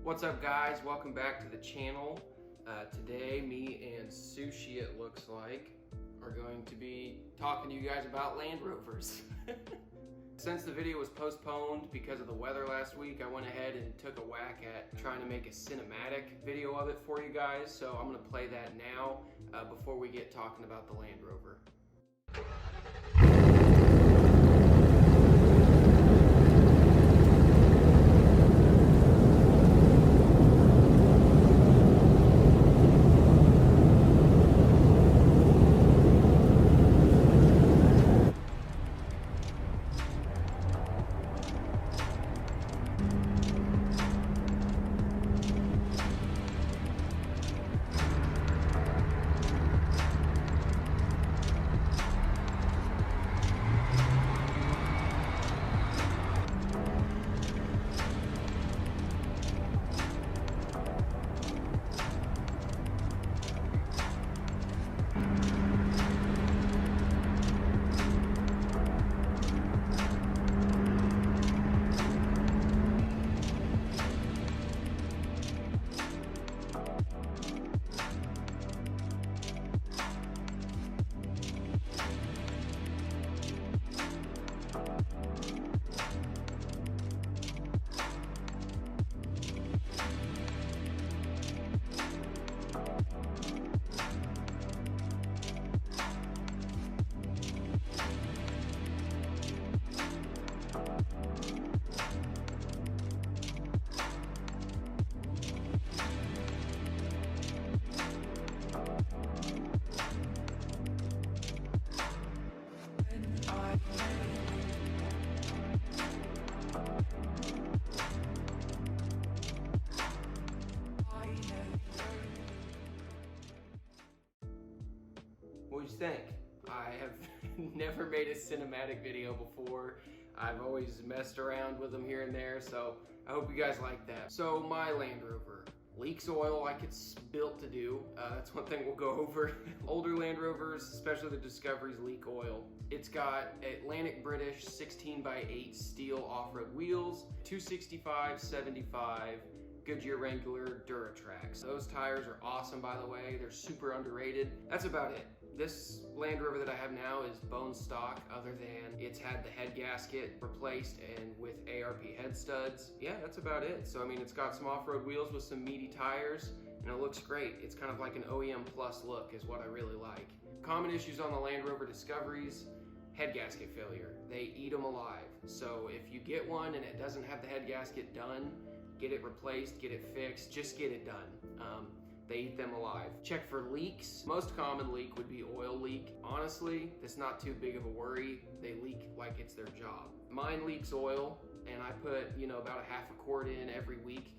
What's up, guys? Welcome back to the channel. Today, me and Sushi, it looks like, are going to be talking to you guys about Land Rovers. Since the video was postponed because of the weather last week, I went ahead and took a whack at trying to make a cinematic video of it for you guys. So I'm gonna play that now before we get talking about the Land Rover. What do you think? I have never made a cinematic video before. I've always messed around with them here and there, so I hope you guys like that. So my Land Rover leaks oil like it's built to do. That's one thing we'll go over. Older Land Rovers, especially the Discoveries, leak oil. It's got Atlantic British 16x8 steel off-road wheels, 265/75 Goodyear Wrangler Duratrax. Those tires are awesome, by the way. They're super underrated. That's about it. This Land Rover that I have now is bone stock, other than it's had the head gasket replaced and with ARP head studs. Yeah, that's about it. So I mean, it's got some off-road wheels with some meaty tires, and it looks great. It's kind of like an OEM plus look is what I really like. Common issues on the Land Rover Discoveries: head gasket failure. They eat them alive. So if you get one and it doesn't have the head gasket done, get it replaced, get it fixed, just get it done. They eat them alive. Check for leaks. Most common leak would be oil leak. Honestly, it's not too big of a worry. They leak like it's their job. Mine leaks oil, and I put, about a half a quart in every week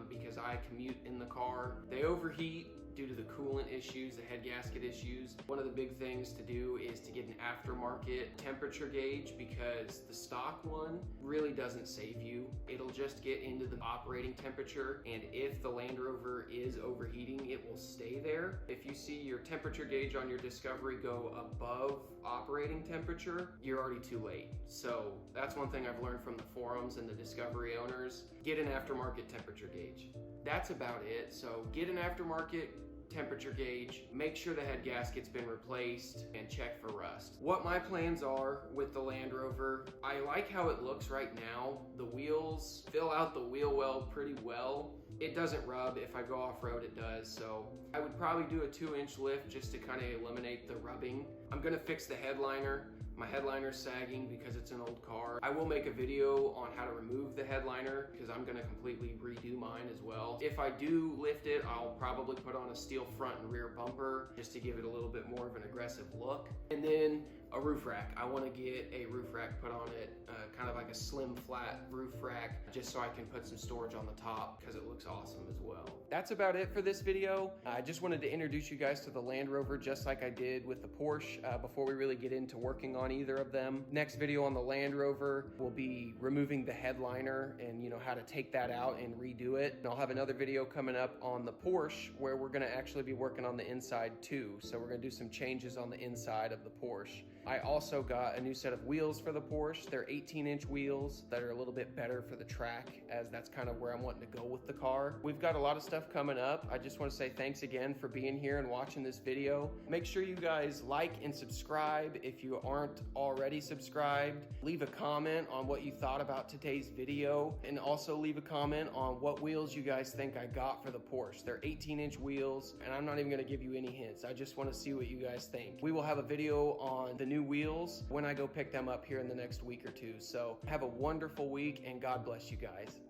because I commute in the car. They overheat due to the coolant issues, the head gasket issues. One of the big things to do is to get an aftermarket temperature gauge, because the stock one really doesn't save you. It'll just get into the operating temperature, and if the Land Rover is overheating, it will stay there. If you see your temperature gauge on your Discovery go above operating temperature, you're already too late. So that's one thing I've learned from the forums and the Discovery owners. Get an aftermarket temperature gauge. That's about it. So get an aftermarket temperature gauge, make sure the head gasket's been replaced, and check for rust. What my plans are with the Land Rover: I like how it looks right now. The wheels fill out the wheel well pretty well. It doesn't rub. If I go off-road, it does. So I would probably do a 2-inch lift just to kind of eliminate the rubbing. I'm gonna fix the headliner. My headliner's sagging because it's an old car. I will make a video on how to remove the headliner because I'm gonna completely redo mine as well. If I do lift it, I'll probably put on a steel front and rear bumper just to give it a little bit more of an aggressive look. And then a roof rack. I wanna get a roof rack put on it, kind of like a slim flat roof rack, just so I can put some storage on the top because it looks awesome as well. That's about it for this video. I just wanted to introduce you guys to the Land Rover just like I did with the Porsche before we really get into working on either of them. Next video on the Land Rover will be removing the headliner and how to take that out and redo it. And I'll have another video coming up on the Porsche where we're gonna actually be working on the inside too. So we're gonna do some changes on the inside of the Porsche. I also got a new set of wheels for the Porsche. They're 18-inch wheels that are a little bit better for the track, as that's kind of where I'm wanting to go with the car. We've got a lot of stuff coming up. I just want to say thanks again for being here and watching this video. Make sure you guys like and subscribe if you aren't already subscribed. Leave a comment on what you thought about today's video, and also leave a comment on what wheels you guys think I got for the Porsche. They're 18-inch wheels, and I'm not even going to give you any hints. I just want to see what you guys think. We will have a video on the new wheels when I go pick them up here in the next week or two. So have a wonderful week, and God bless you guys.